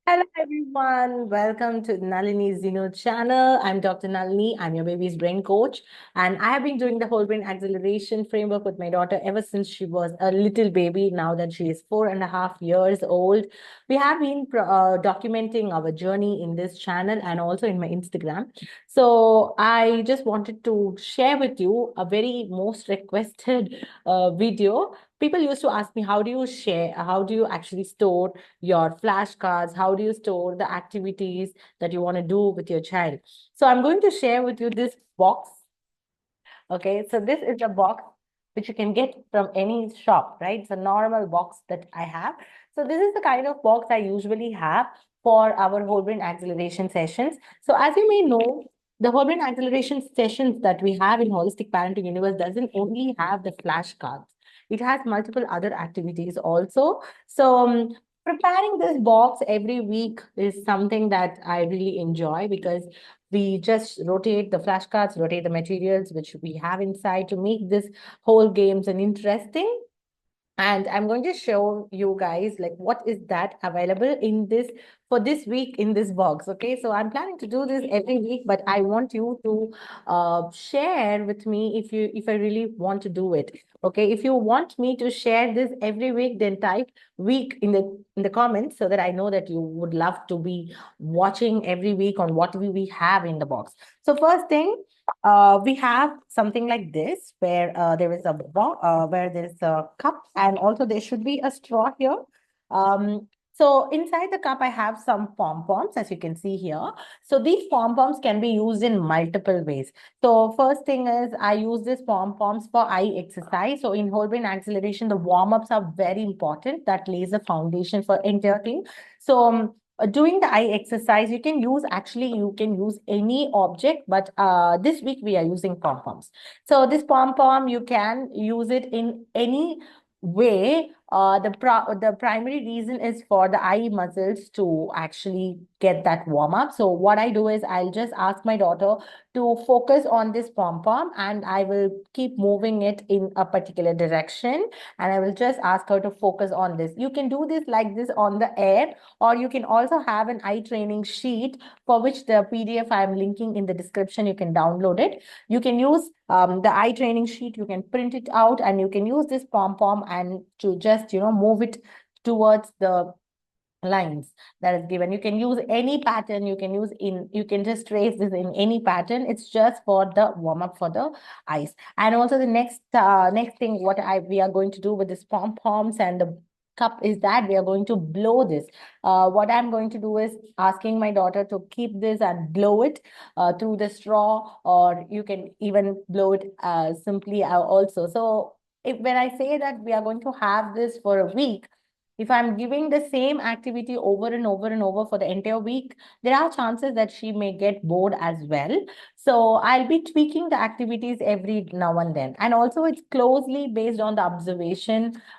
Hello everyone, welcome to Nalini Zinu channel. I'm Dr. Nalini. I'm your baby's brain coach, and I have been doing the whole brain acceleration framework with my daughter ever since she was a little baby. Now that she is 4.5 years old, we have been documenting our journey in this channel and also in my Instagram. So I just wanted to share with you a very most requested video. People used to ask me, how do you share, how do you actually store your flashcards? How do you store the activities that you want to do with your child? So I'm going to share with you this box. Okay, so this is a box which you can get from any shop, right? It's a normal box that I have. So this is the kind of box I usually have for our whole brain acceleration sessions. So as you may know, the whole brain acceleration sessions that we have in Holistic Parenting Universe doesn't only have the flashcards. It has multiple other activities also. So preparing this box every week is something that I really enjoy because we just rotate the flashcards, rotate the materials which we have inside to make this whole games and interesting. And I'm going to show you guys like what is that available in this for this week in this box. Okay, so I'm planning to do this every week, but I want you to share with me if I really want to do it. Okay, if you want me to share this every week, then type week in the comments so that I know that you would love to be watching every week on what we have in the box. So first thing, we have something like this where there is a where there is a cup and also there should be a straw here. So inside the cup, I have some pom-poms, as you can see here. So these pom-poms can be used in multiple ways. So first thing is I use this pom-poms for eye exercise. So in whole brain acceleration, the warm-ups are very important. That lays the foundation for entire thing. So doing the eye exercise, you can use any object, but this week we are using pom-poms. So this pom-pom, you can use it in any way. The primary reason is for the eye muscles to actually get that warm up. So what I do is I'll just ask my daughter to focus on this pom-pom and I will keep moving it in a particular direction, and I will just ask her to focus on this. You can do this like this on the air, or you can also have an eye training sheet for which the PDF I'm linking in the description. You can download it. You can use the eye training sheet. You can print it out and you can use this pom-pom and to just, move it towards the lines that is given. You can use any pattern. You can just trace this in any pattern. It's just for the warm up for the eyes. And also the next thing what we are going to do with this pom poms and the cup is that we are going to blow this. What I'm going to do is asking my daughter to keep this and blow it through the straw, or you can even blow it simply also. So when I say that we are going to have this for a week, if I'm giving the same activity over and over and over for the entire week, there are chances that she may get bored as well. So I'll be tweaking the activities every now and then. And also, it's closely based on the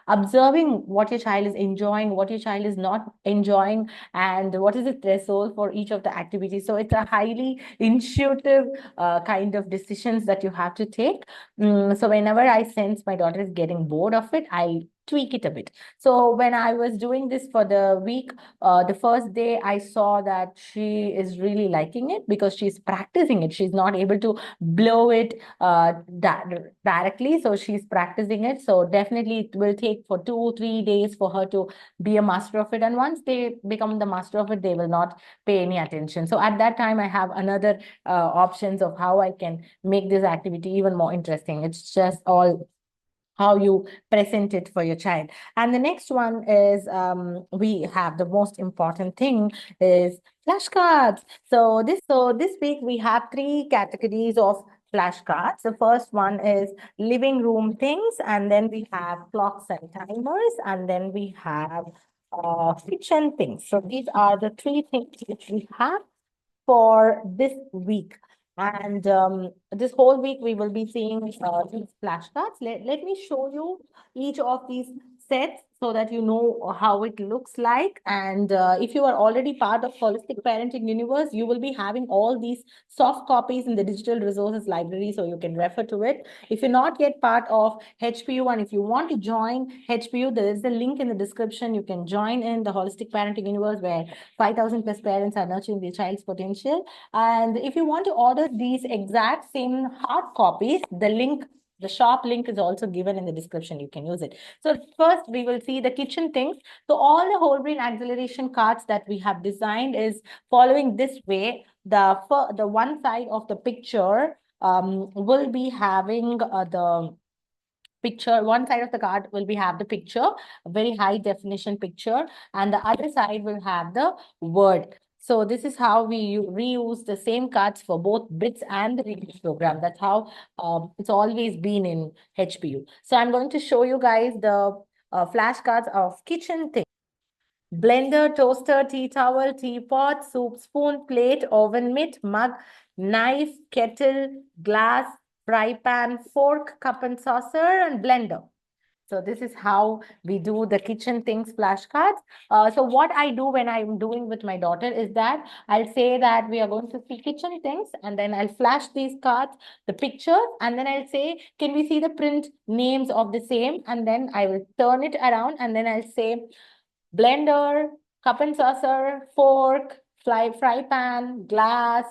observing what your child is enjoying, what your child is not enjoying, and what is the threshold for each of the activities. So it's a highly intuitive kind of decisions that you have to take. So whenever I sense my daughter is getting bored of it, I tweak it a bit. So when I was doing this for the week, the first day I saw that she is really liking it because she's practicing it. She's not able to blow it directly, so she's practicing it. So definitely it will take for 2 3 days for her to be a master of it. And once they become the master of it, they will not pay any attention. So at that time, I have another options of how I can make this activity even more interesting. It's just all how you present it for your child. And the next one is we have the most important thing is flashcards. So this week we have three categories of flashcards. The first one is living room things, and then we have clocks and timers, and then we have kitchen things. So these are the three things which we have for this week. And this whole week, we will be seeing these flashcards. Let me show you each of these sets so that you know how it looks like. And if you are already part of Holistic Parenting Universe, you will be having all these soft copies in the digital resources library, so you can refer to it. If you're not yet part of HPU and if you want to join HPU, there is a link in the description. You can join in the Holistic Parenting Universe where 5,000 plus parents are nurturing their child's potential. And if you want to order these exact same hard copies, the shop link is also given in the description. You can use it. So first we will see the kitchen things. So all the whole brain acceleration cards that we have designed is following this way. The one side of the picture will be having the picture. One side of the card will be have the picture, a very high definition picture, and the other side will have the word. So this is how we reuse the same cards for both bits and the reuse program. That's how it's always been in HPU. So I'm going to show you guys the flashcards of kitchen things. Blender, toaster, tea towel, teapot, soup spoon, plate, oven mitt, mug, knife, kettle, glass, fry pan, fork, cup and saucer, and blender. So this is how we do the kitchen things flashcards. So what I do when I'm doing with my daughter is that I'll say that we are going to see kitchen things, and then I'll flash these cards, the pictures, and then I'll say, can we see the print names of the same? And then I will turn it around, and then I'll say, blender, cup and saucer, fork, fry pan, glass,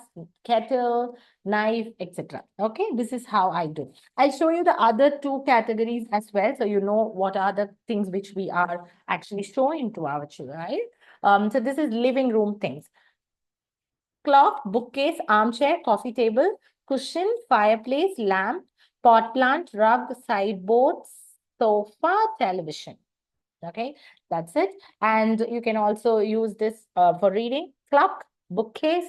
kettle, knife, etc. Okay, this is how I do. I'll show you the other two categories as well, so you know what are the things which we are actually showing to our children, right? So this is living room things. Clock, bookcase, armchair, coffee table, cushion, fireplace, lamp, pot plant, rug, sideboard, sofa, television. Okay, that's it. And you can also use this for reading. Clock, bookcase,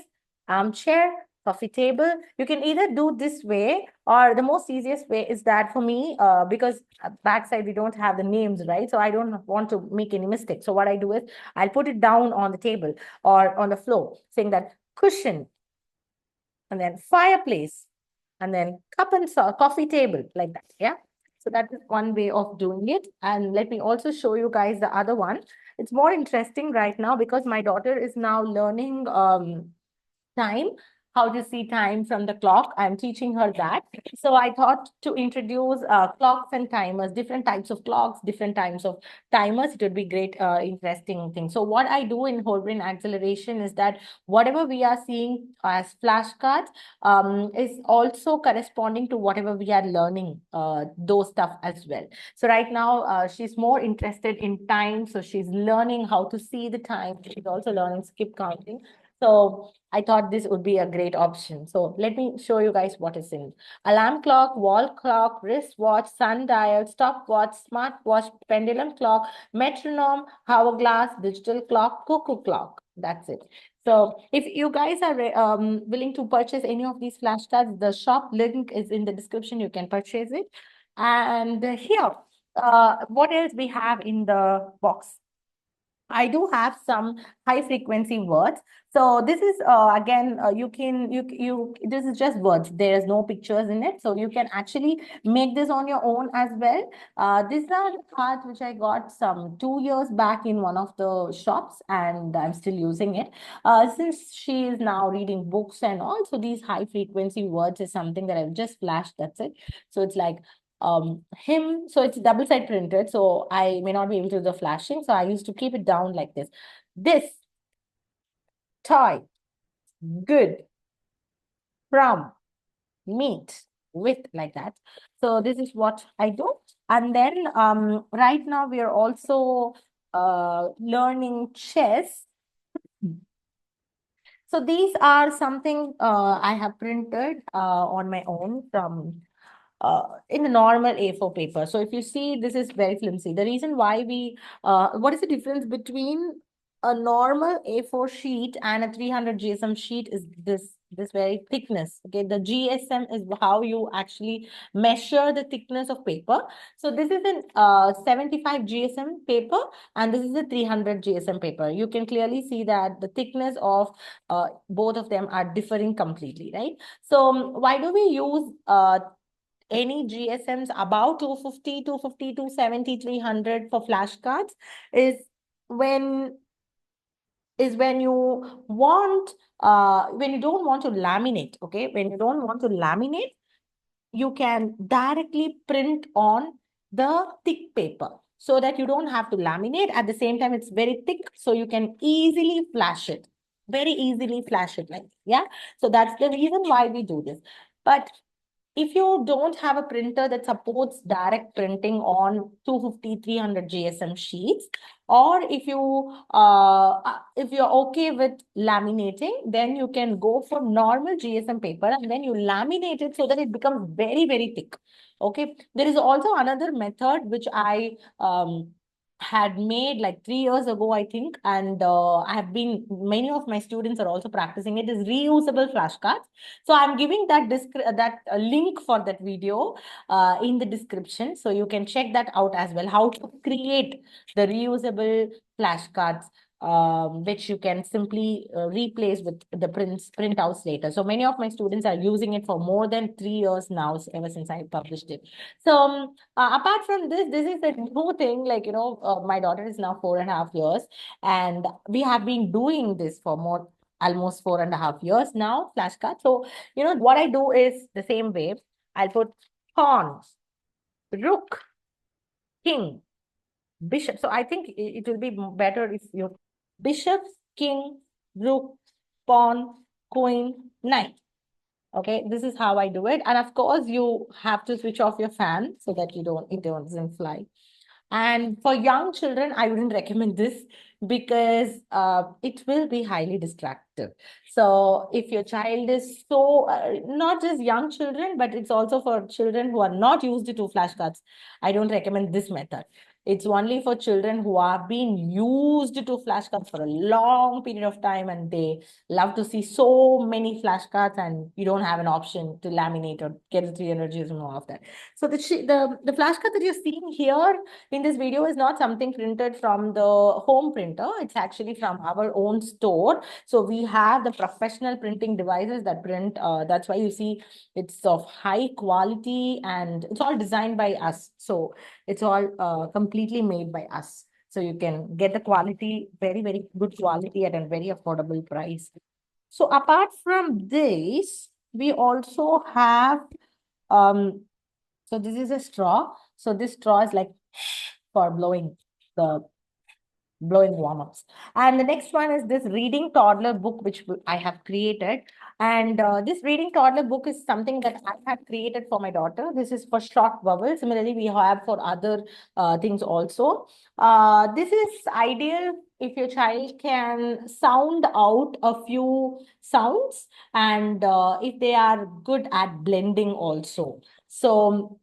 armchair, coffee table. You can either do this way, or the most easiest way is that for me, because backside we don't have the names, right? So I don't want to make any mistake. So what I do is I'll put it down on the table or on the floor, saying that cushion, and then fireplace, and then cup and coffee table, like that. Yeah. So that is one way of doing it. And let me also show you guys the other one. It's more interesting right now because my daughter is now learning time, how to see time from the clock. I'm teaching her that. So I thought to introduce clocks and timers, different types of clocks, different types of timers. It would be great, interesting thing. So what I do in whole brain acceleration is that whatever we are seeing as flashcards is also corresponding to whatever we are learning, those stuff as well. So right now, she's more interested in time. So she's learning how to see the time. She's also learning skip counting. So I thought this would be a great option. So let me show you guys what is in. Alarm clock, wall clock, wristwatch, sundial, stopwatch, smartwatch, pendulum clock, metronome, hourglass, digital clock, cuckoo clock. That's it. So if you guys are willing to purchase any of these flashcards, the shop link is in the description. You can purchase it. And here, what else we have in the box? I do have some high frequency words. So this is again this is just words. There is no pictures in it, so you can actually make this on your own as well. These are the cards which I got some 2 years back in one of the shops, and I'm still using it. Since she is now reading books and also these high frequency words is something that I've just flashed. That's it. So it's like him, so it's double side printed, so I may not be able to do the flashing, so I used to keep it down like this toy, good, from, meet, with, like that. So this is what I do. And then right now we are also learning chess. So these are something I have printed on my own from in a normal A4 paper. So if you see, this is very flimsy. The reason why what is the difference between a normal A4 sheet and a 300 GSM sheet is this very thickness. Okay, the GSM is how you actually measure the thickness of paper. So this is an 75 GSM paper, and this is a 300 GSM paper. You can clearly see that the thickness of both of them are differing completely, right? So why do we use any GSMs about 250, 250, 270, 300 for flashcards is when you want, when you don't want to laminate, okay? When you don't want to laminate, you can directly print on the thick paper so that you don't have to laminate. At the same time, it's very thick, so you can easily flash it, very easily flash it like, yeah. So that's the reason why we do this. But if you don't have a printer that supports direct printing on 250, 300 GSM sheets, or if you're okay with laminating, then you can go for normal GSM paper and then you laminate it so that it becomes very, very thick. Okay. There is also another method which I had made like 3 years ago, I think, and many of my students are also practicing it, is reusable flashcards. So I'm giving that link for that video in the description. So you can check that out as well, how to create the reusable flashcards, which you can simply replace with the printouts later. So many of my students are using it for more than 3 years now, ever since I published it. So apart from this is a new thing, like, my daughter is now 4.5 years, and we have been doing this for almost 4.5 years now, flashcards. So, what I do is the same way. I'll put pawn, rook, king, bishop. So I think it will be better if you bishop, king, rook, pawn, queen, knight. Okay, this is how I do it. And of course, you have to switch off your fan so that it doesn't fly. And for young children, I wouldn't recommend this because it will be highly distractive. So if your child is not just young children, but it's also for children who are not used to flashcards, I don't recommend this method. It's only for children who are being used to flashcards for a long period of time and they love to see so many flashcards and you don't have an option to laminate or get the 300 Gs and all of that. So the flashcard that you're seeing here in this video is not something printed from the home printer. It's actually from our own store. So we have the professional printing devices that print. That's why you see it's of high quality and it's all designed by us. So it's all completely made by us. So you can get the quality, very, very good quality at a very affordable price. So apart from this, we also have, so this is a straw. So this straw is like for the blowing warm-ups. And the next one is this reading toddler book, which I have created. And this reading toddler book is something that I have created for my daughter. This is for short vowels. Similarly, we have for other things also. This is ideal if your child can sound out a few sounds and if they are good at blending also. So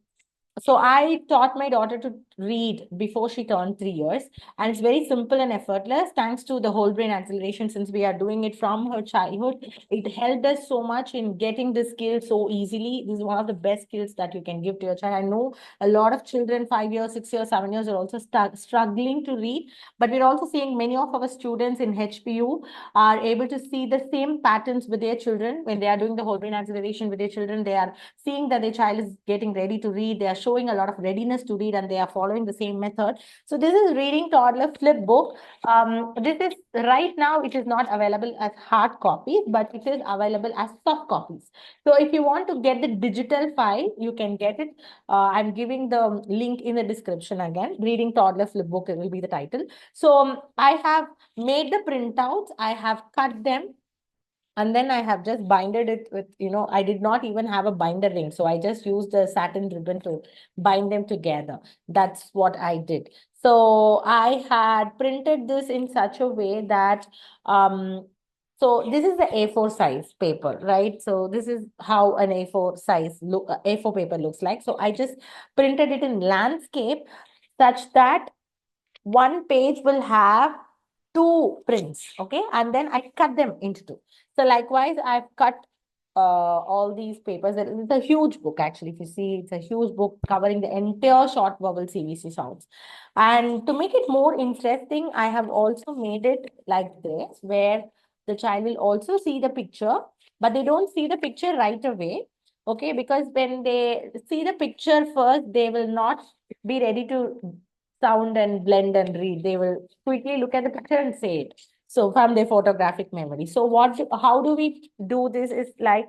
I taught my daughter to read before she turned 3 years, and it's very simple and effortless thanks to the whole brain acceleration. Since we are doing it from her childhood, it helped us so much in getting the skill so easily. This is one of the best skills that you can give to your child. I know a lot of children, 5 years, 6 years, 7 years, are also struggling to read, but we're also seeing many of our students in HPU are able to see the same patterns with their children when they are doing the whole brain acceleration with their children. They are seeing that their child is getting ready to read. They are showing a lot of readiness to read and they are following the same method. So this is Reading Toddler Flipbook. This is right now, it is not available as hard copies, but it is available as soft copies. So if you want to get the digital file, you can get it. I'm giving the link in the description again. Reading Toddler Flipbook will be the title. So I have made the printouts. I have cut them. And then I have just binded it with, I did not even have a binder ring. So I just used a satin ribbon to bind them together. That's what I did. So I had printed this in such a way that, so this is the A4 size paper, right? So this is how an A4 size A4 paper looks like. So I just printed it in landscape such that one page will have two prints, okay? And then I cut them into two. So likewise, I've cut all these papers. It's a huge book, actually. If you see, it's a huge book covering the entire short vowel CVC sounds. And to make it more interesting, I have also made it like this, where the child will also see the picture, but they don't see the picture right away. Okay, because when they see the picture first, they will not be ready to sound and blend and read. They will quickly look at the picture and say it. So from their photographic memory. So how do we do this is like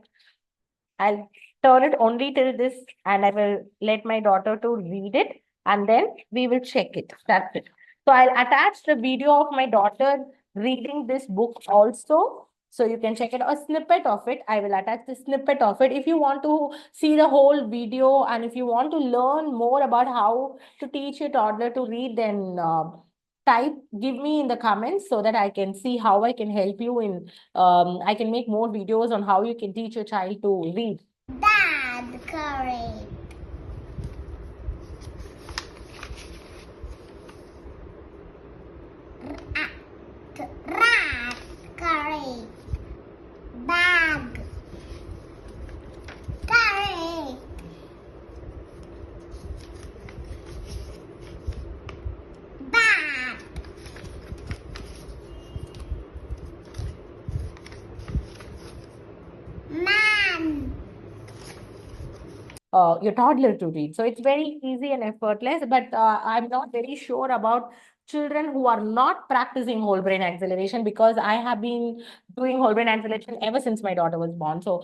I'll turn it only till this and I will let my daughter to read it and then we will check it. That's it. So I'll attach the video of my daughter reading this book also. So you can check it, a snippet of it. I will attach the snippet of it. If you want to see the whole video and if you want to learn more about how to teach your toddler to read, then give me in the comments so that I can see how I can help you in I can make more videos on how you can teach your child to read. Dad, correct. Rat, correct. Bag, correct. Bat, man. Your toddler to read. So it's very easy and effortless, but I'm not very sure about children who are not practicing whole brain acceleration because I have been doing whole brain acceleration ever since my daughter was born. So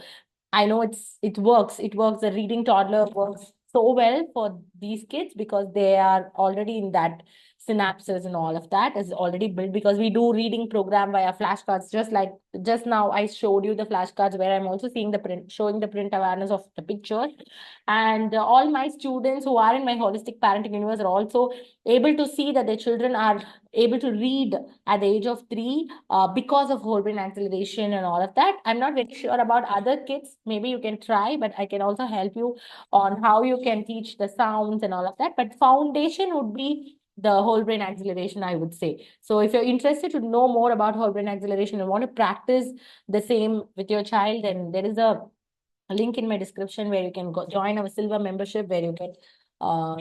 I know it works. It works. The reading toddler works so well for these kids because they are already in that synapses and all of that is already built because we do reading program via flashcards. Just like just now I showed you the flashcards where I'm also seeing the print, showing the print awareness of the picture. And all my students who are in my holistic parenting universe are also able to see that their children are able to read at the age of 3 because of whole brain acceleration and all of that. I'm not very sure about other kids. Maybe you can try, but I can also help you on how you can teach the sounds and all of that. But foundation would be the whole brain acceleration, I would say. So if you're interested to know more about whole brain acceleration and want to practice the same with your child, then there is a link in my description where you can go join our silver membership where you get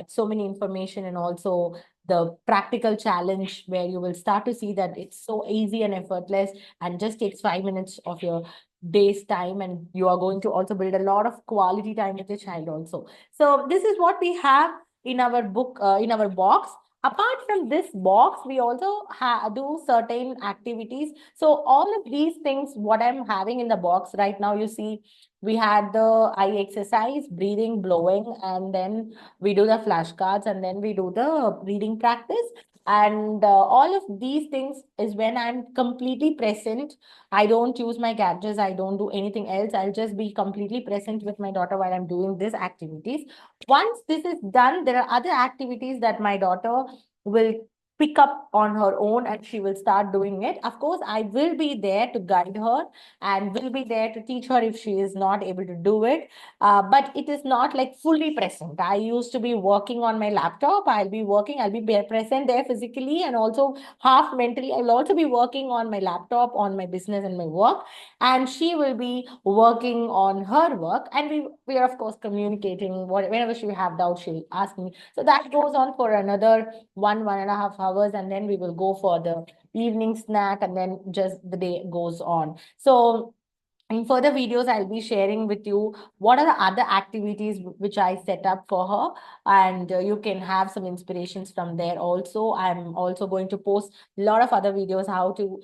so many information and also the practical challenge where you will start to see that it's so easy and effortless and just takes 5 minutes of your day's time, and you are going to also build a lot of quality time with your child also. So this is what we have in our book, in our box. Apart from this box, we also do certain activities. So all of these things, what I'm having in the box right now, you see we had the eye exercise, breathing, blowing, and then we do the flashcards, and then we do the reading practice. And all of these things is when I'm completely present. I don't use my gadgets. I don't do anything else. I'll just be completely present with my daughter while I'm doing these activities. Once this is done, there are other activities that my daughter will pick up on her own and she will start doing it. Of course, I will be there to guide her and will be there to teach her if she is not able to do it. But it is not like fully present. I used to be working on my laptop. I'll be present there physically and also half mentally. I'll also be working on my laptop, on my business and my work. And she will be working on her work. And we are, of course, communicating. Whenever she have doubts, she'll ask me. So that goes on for another 1.5 hours. And then we will go for the evening snack and then just the day goes on. So in further videos, I'll be sharing with you what are the other activities which I set up for her, and you can have some inspirations from there also. I'm also going to post a lot of other videos how to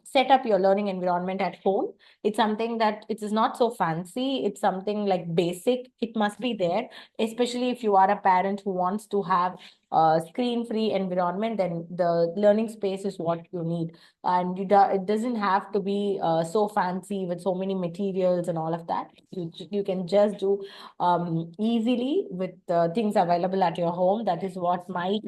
set up your learning environment at home. It's something that it is not so fancy. It's something like basic. It must be there, especially if you are a parent who wants to have a screen-free environment, then the learning space is what you need. And it doesn't have to be so fancy with so many materials and all of that. You can just do easily with things available at your home. That is what my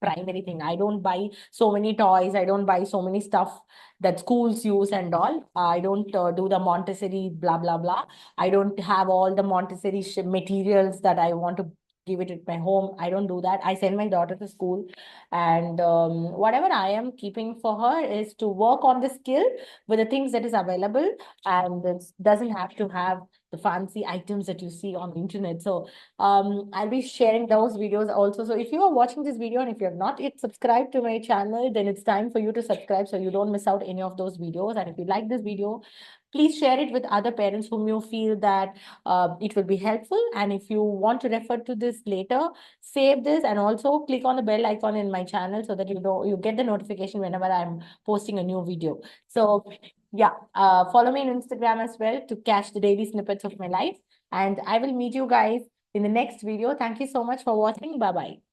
primary thing. I don't buy so many toys. I don't buy so many stuff that schools use and all. I don't do the Montessori blah blah blah. I don't have all the Montessori materials that I want to give it at my home. I don't do that. I send my daughter to school, and whatever I am keeping for her is to work on the skill with the things that is available, and it doesn't have to have the fancy items that you see on the internet. So I'll be sharing those videos also. So if you are watching this video and if you have not yet subscribed to my channel, then it's time for you to subscribe so you don't miss out any of those videos. And if you like this video, please share it with other parents whom you feel that it will be helpful. And if you want to refer to this later, save this and also click on the bell icon in my channel so that you get the notification whenever I'm posting a new video. So yeah, follow me on Instagram as well to catch the daily snippets of my life. And I will meet you guys in the next video. Thank you so much for watching. Bye bye.